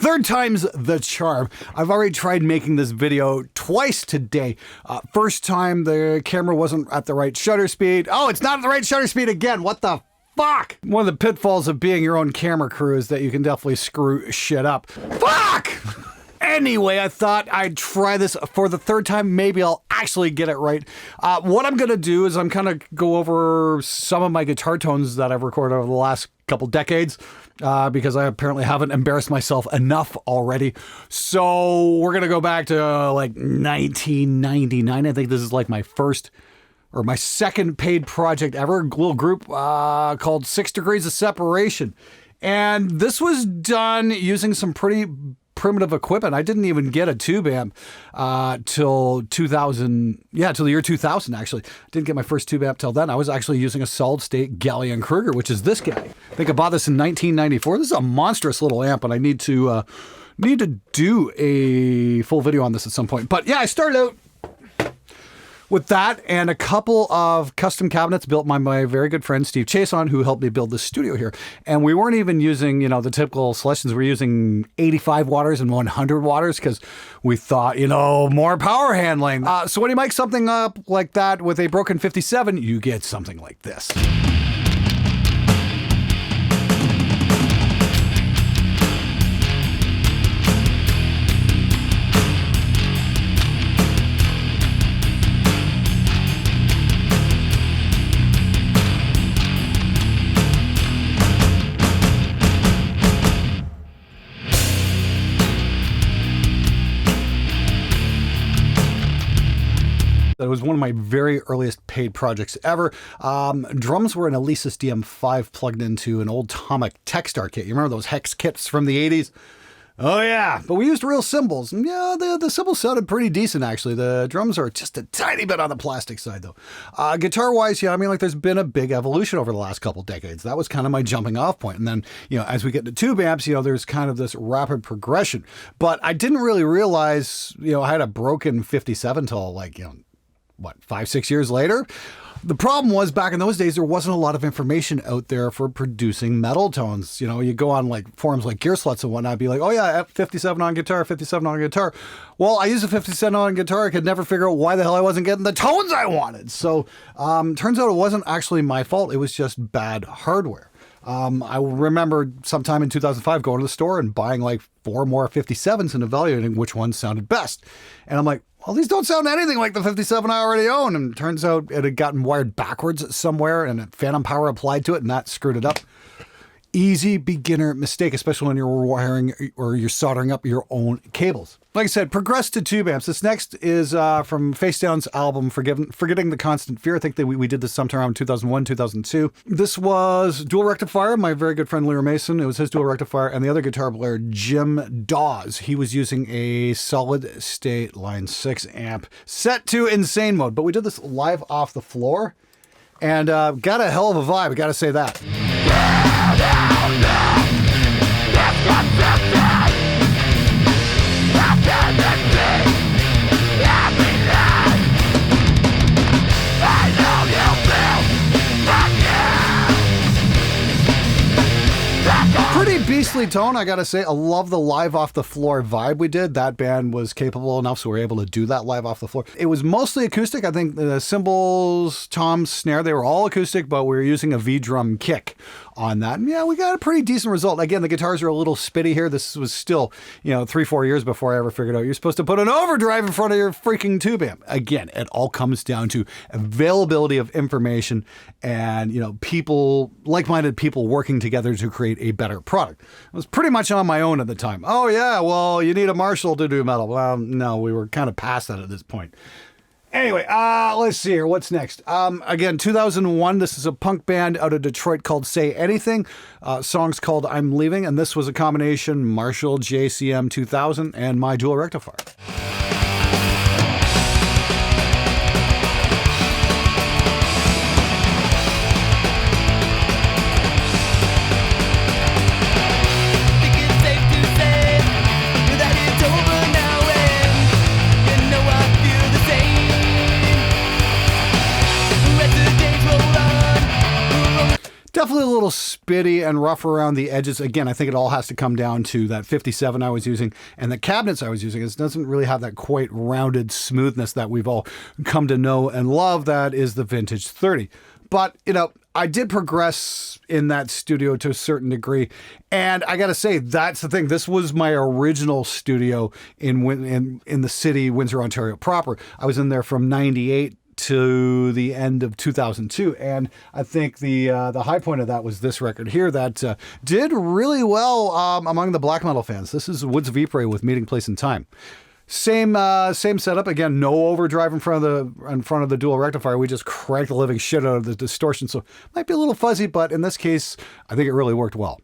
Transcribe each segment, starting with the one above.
Third time's the charm. I've already tried making this video twice today. First time the camera wasn't at the right shutter speed. Oh, it's not at the right shutter speed again. What the fuck? One of the pitfalls of being your own camera crew is that you can definitely screw shit up. Fuck! Anyway, I thought I'd try this for the third time. Maybe I'll actually get it right. What I'm going to do is I'm kind of go over some of my guitar tones that I've recorded over the last couple decades because I apparently haven't embarrassed myself enough already. So we're going to go back to like 1999. I think this is like my first or my second paid project ever. A little group called 6 Degrees of Separation. And this was done using some pretty primitive equipment. I didn't even get a tube amp till 2000. Yeah, till the year 2000, actually. Didn't get my first tube amp till then. I was actually using a solid state Gallien-Kruger, which is this guy. I think I bought this in 1994. This is a monstrous little amp, and I need to do a full video on this at some point. But yeah, I started out with that and a couple of custom cabinets built by my very good friend Steve Chason, who helped me build this studio here. And we weren't even using, the typical selections. We're using 85 waters and 100 waters because we thought, more power handling. So when you mic something up like that with a broken 57, you get something like this. It was one of my very earliest paid projects ever. Drums were an Alesis DM5 plugged into an old Tomic Techstar kit. You remember those hex kits from the 80s? Oh yeah, but we used real cymbals. Yeah, the cymbals sounded pretty decent actually. The drums are just a tiny bit on the plastic side though. Guitar-wise, there's been a big evolution over the last couple decades. That was kind of my jumping off point. And then, as we get to tube amps, there's kind of this rapid progression. But I didn't really realize, I had a broken 57 till 5-6 years later. The problem was back in those days, there wasn't a lot of information out there for producing metal tones. You go on forums like Gearsluts and whatnot, be like, oh yeah, 57 on guitar, 57 on guitar. Well, I used a 57 on guitar. I could never figure out why the hell I wasn't getting the tones I wanted. So turns out it wasn't actually my fault. It was just bad hardware. I remember sometime in 2005 going to the store and buying 4 more 57s and evaluating which ones sounded best. And I'm like, well, these don't sound anything like the 57 I already own. And turns out it had gotten wired backwards somewhere and phantom power applied to it, and that screwed it up. Easy beginner mistake, especially when you're wiring or you're soldering up your own cables. Like I said, progress to tube amps. This next is from Face Down's album, Forgetting the Constant Fear. I think that we did this sometime around 2001, 2002. This was dual rectifier, my very good friend Lear Mason. It was his dual rectifier, and the other guitar player, Jim Dawes. He was using a solid state line 6 amp set to insane mode. But we did this live off the floor, and got a hell of a vibe, I gotta say that. Pretty beastly tone, I gotta say. I love the live off the floor vibe we did. That band was capable enough, so we were able to do that live off the floor. It was mostly acoustic. I think the cymbals, toms, snare, they were all acoustic, but we were using a V-drum kick on that. And yeah, we got a pretty decent result. Again, the guitars are a little spitty here. This was still, 3-4 years before I ever figured out you're supposed to put an overdrive in front of your freaking tube amp. Again, it all comes down to availability of information and, people, like-minded people working together to create a better product. I was pretty much on my own at the time. Oh yeah, well, you need a Marshall to do metal. Well, no, we were kind of past that at this point. Anyway, let's see here. What's next? Again, 2001. This is a punk band out of Detroit called Say Anything. Song's called I'm Leaving, and this was a combination Marshall JCM 2000 and my dual rectifier. Definitely a little spitty and rough around the edges. Again, I think it all has to come down to that 57 I was using and the cabinets I was using. It doesn't really have that quite rounded smoothness that we've all come to know and love. That is the vintage 30. But, you know, I did progress in that studio to a certain degree. And I got to say, that's the thing. This was my original studio in the city, Windsor, Ontario proper. I was in there from 98 to the end of 2002. And I think the high point of that was this record here that did really well among the black metal fans. This is Woods of Ypres with Meeting Place and Time. Same setup. Again, no overdrive in front of the dual rectifier. We just cranked the living shit out of the distortion. So it might be a little fuzzy, but in this case, I think it really worked well.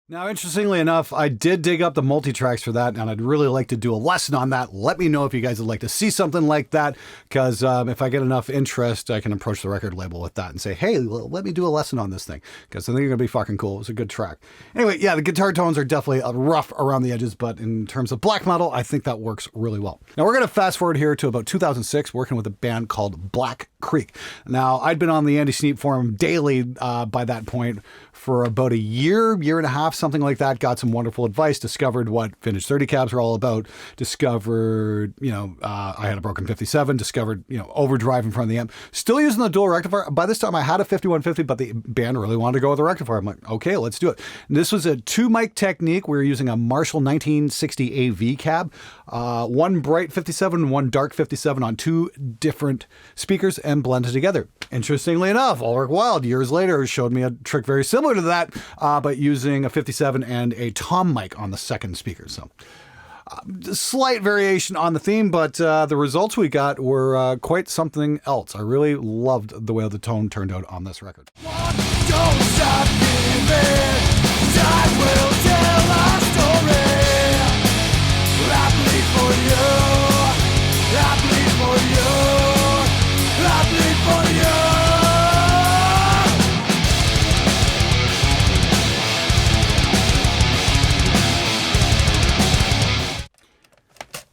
Now, interestingly enough, I did dig up the multi-tracks for that, and I'd really like to do a lesson on that. Let me know if you guys would like to see something like that, because if I get enough interest, I can approach the record label with that and say, hey, let me do a lesson on this thing, because I think it's going to be fucking cool. It was a good track. Anyway, yeah, the guitar tones are definitely rough around the edges, but in terms of black metal, I think that works really well. Now, we're going to fast forward here to about 2006, working with a band called Black Creek. Now, I'd been on the Andy Sneap forum daily by that point for about a year and a half, something like that. Got some wonderful advice, discovered what vintage 30 cabs were all about, discovered, I had a broken 57, discovered, overdrive in front of the amp, still using the dual rectifier. By this time I had a 5150, but the band really wanted to go with the rectifier. I'm like, okay, let's do it. And this was a 2-mic technique. We were using a Marshall 1960 AV cab, one bright 57, one dark 57 on 2 different speakers and blended together. Interestingly enough, Ulrich Wild years later showed me a trick very similar to that, but using a 57 and a tom mic on the second speaker. So slight variation on the theme, but the results we got were quite something else. I really loved the way the tone turned out on this record. Don't stop giving. Time will tell our story. I bleed for you. I bleed for you. I bleed for you.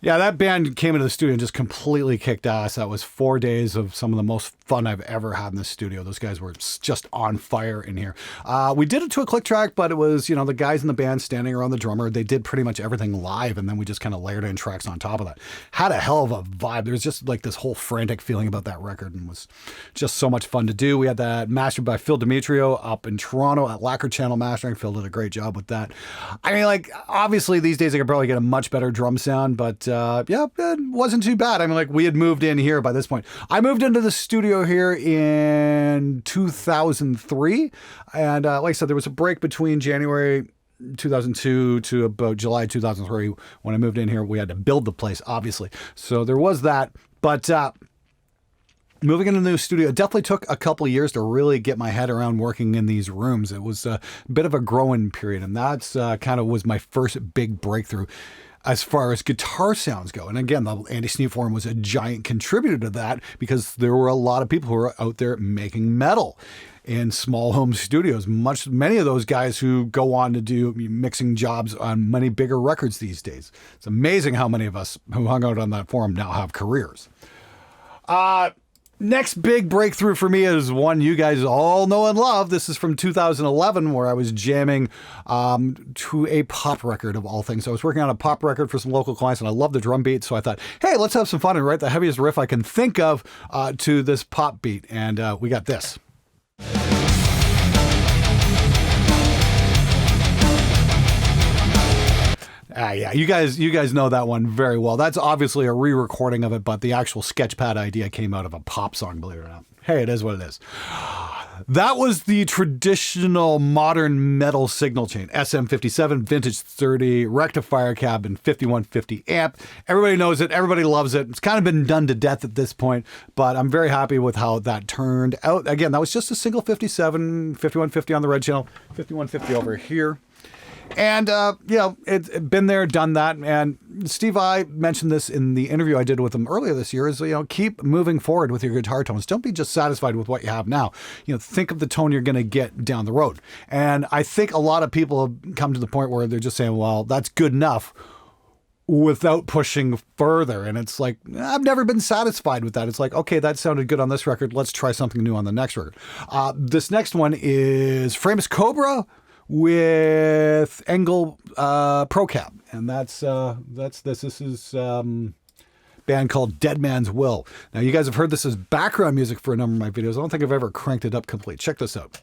Yeah, that band came into the studio and just completely kicked ass. That was 4 days of some of the most fun I've ever had in the studio. Those guys were just on fire in here. We did it to a click track, but it was, the guys in the band standing around the drummer. They did pretty much everything live, and then we just kind of layered in tracks on top of that. Had a hell of a vibe. There was just like this whole frantic feeling about that record, and was just so much fun to do. We had that mastered by Phil Demetrio up in Toronto at Lacquer Channel Mastering. Phil did a great job with that. I mean, obviously these days I could probably get a much better drum sound, but yeah, it wasn't too bad. I mean, we had moved in here by this point. I moved into the studio here in 2003. And like I said, there was a break between January 2002 to about July 2003. When I moved in here, we had to build the place, obviously. So there was that. But moving into the new studio, it definitely took a couple of years to really get my head around working in these rooms. It was a bit of a growing period. And that's kind of was my first big breakthrough as far as guitar sounds go. And again, the Andy Sneap Forum was a giant contributor to that, because there were a lot of people who were out there making metal in small home studios. Many of those guys who go on to do mixing jobs on many bigger records these days. It's amazing how many of us who hung out on that forum now have careers. Next big breakthrough for me is one you guys all know and love. This is from 2011, where I was jamming to a pop record of all things. So I was working on a pop record for some local clients, and I love the drum beat. So I thought, hey, let's have some fun and write the heaviest riff I can think of to this pop beat. And we got this. Yeah, you guys know that one very well. That's obviously a re-recording of it, but the actual Sketchpad idea came out of a pop song, believe it or not. Hey, it is what it is. That was the traditional modern metal signal chain. SM57, vintage 30, rectifier cab, and 5150 amp. Everybody knows it. Everybody loves it. It's kind of been done to death at this point, but I'm very happy with how that turned out. Again, that was just a single 57, 5150 on the red channel, 5150 over here. And, it's been there, done that. And Steve, I mentioned this in the interview I did with him earlier this year is, keep moving forward with your guitar tones. Don't be just satisfied with what you have now. Think of the tone you're going to get down the road. And I think a lot of people have come to the point where they're just saying, well, that's good enough without pushing further. And it's like, I've never been satisfied with that. It's like, okay, that sounded good on this record. Let's try something new on the next record. This next one is Famous Cobra with Engel Pro Cab, and that's this. This is band called Dead Man's Will. Now, you guys have heard this as background music for a number of my videos. I don't think I've ever cranked it up complete. Check this out.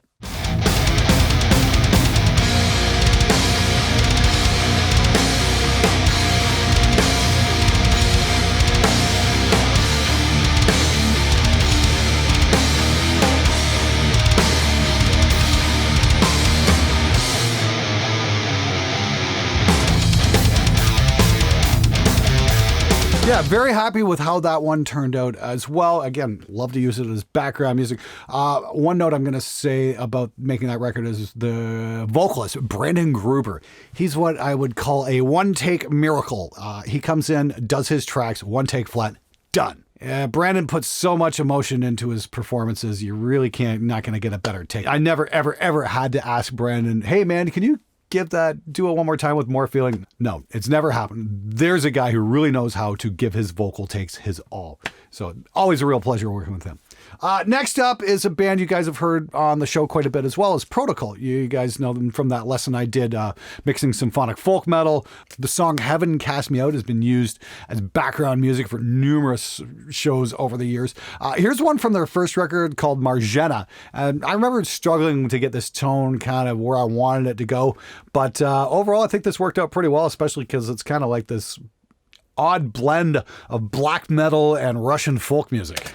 Yeah, very happy with how that one turned out as well. Again, love to use it as background music. One note I'm going to say about making that record is the vocalist, Brandon Gruber. He's what I would call a one-take miracle. He comes in, does his tracks, one take flat, done. Brandon puts so much emotion into his performances, you really not going to get a better take. I never, ever had to ask Brandon, hey man, can you do it one more time with more feeling? No, it's never happened. There's a guy who really knows how to give his vocal takes his all. So always a real pleasure working with him. Next up is a band you guys have heard on the show quite a bit as well as Protocol. You guys know them from that lesson I did mixing symphonic folk metal. The song Heaven Cast Me Out has been used as background music for numerous shows over the years. Here's one from their first record called Margena. And I remember struggling to get this tone kind of where I wanted it to go. But overall, I think this worked out pretty well, especially because it's kind of like this odd blend of black metal and Russian folk music.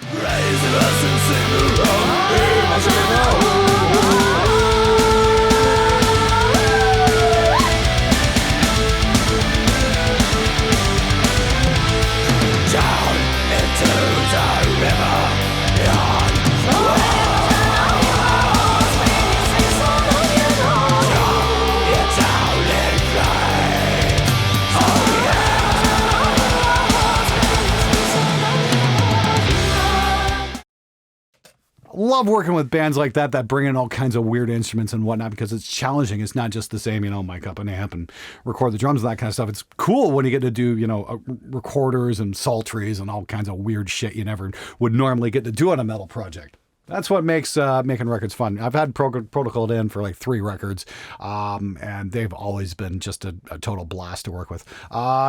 Love working with bands like that bring in all kinds of weird instruments and whatnot because it's challenging. It's not just the same, mic up an amp and record the drums and that kind of stuff. It's cool when you get to do, recorders and psalteries and all kinds of weird shit you never would normally get to do on a metal project. That's what makes making records fun. I've had Protocol in for like 3 records, and they've always been just a total blast to work with.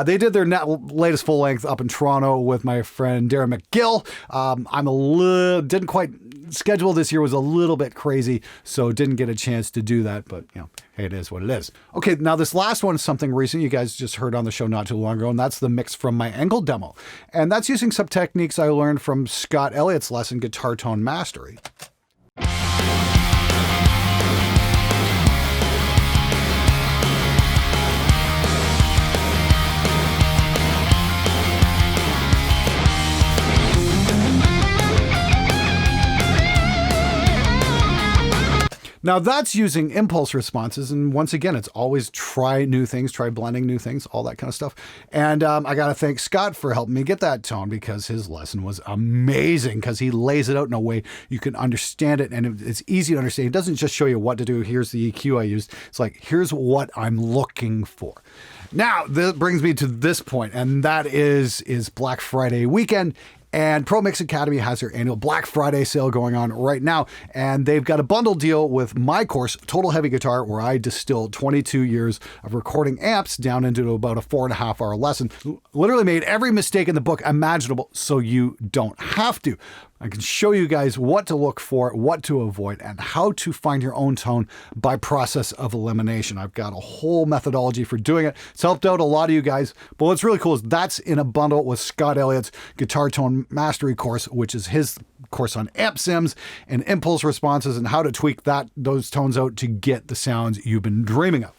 They did their latest full length up in Toronto with my friend Darren McGill. Didn't quite schedule this year was a little bit crazy, so didn't get a chance to do that, but hey, it is what it is. Okay, now this last one is something recent you guys just heard on the show not too long ago, and that's the mix from my Engel demo. And that's using some techniques I learned from Scott Elliott's lesson, Guitar Tone Mastery. Now that's using impulse responses. And once again, it's always try new things, try blending new things, all that kind of stuff. And I got to thank Scott for helping me get that tone because his lesson was amazing because he lays it out in a way you can understand it. And it's easy to understand. It doesn't just show you what to do. Here's the EQ I used. It's like, here's what I'm looking for. Now, this brings me to this point, and that is Black Friday weekend. And Pro Mix Academy has their annual Black Friday sale going on right now. And they've got a bundle deal with my course, Total Heavy Guitar, where I distilled 22 years of recording amps down into about a 4.5-hour lesson. Literally made every mistake in the book imaginable so you don't have to. I can show you guys what to look for, what to avoid, and how to find your own tone by process of elimination. I've got a whole methodology for doing it. It's helped out a lot of you guys. But what's really cool is that's in a bundle with Scott Elliott's Guitar Tone Mastery course, which is his course on amp sims and impulse responses and how to tweak those tones out to get the sounds you've been dreaming of.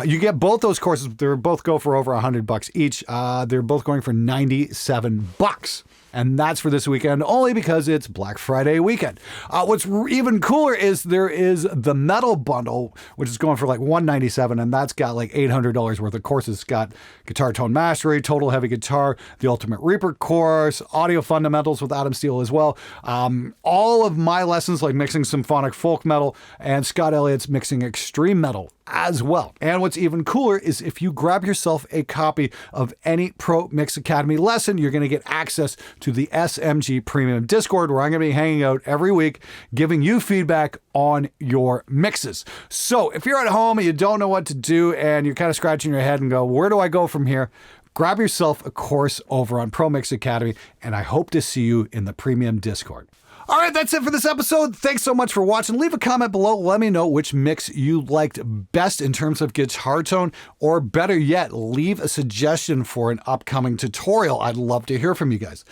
You get both those courses. They both go for over $100 each. They're both going for $97. And that's for this weekend, only because it's Black Friday weekend. What's even cooler is there is the metal bundle, which is going for like $197, and that's got like $800 worth of courses. It's got guitar tone mastery, total heavy guitar, the Ultimate Reaper course, audio fundamentals with Adam Steele as well. All of my lessons like mixing symphonic folk metal and Scott Elliott's mixing extreme metal as well. And what's even cooler is if you grab yourself a copy of any Pro Mix Academy lesson, you're going to get access to the SMG Premium Discord, where I'm going to be hanging out every week, giving you feedback on your mixes. So if you're at home and you don't know what to do and you're kind of scratching your head and go, where do I go from here? Grab yourself a course over on Pro Mix Academy, and I hope to see you in the Premium Discord. All right, that's it for this episode. Thanks so much for watching. Leave a comment below. Let me know which mix you liked best in terms of guitar tone, or better yet, leave a suggestion for an upcoming tutorial. I'd love to hear from you guys.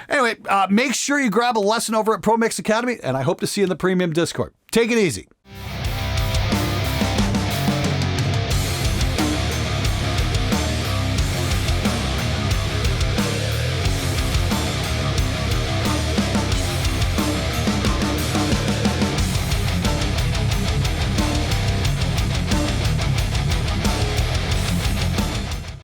Anyway, make sure you grab a lesson over at Pro Mix Academy, and I hope to see you in the Premium Discord. Take it easy.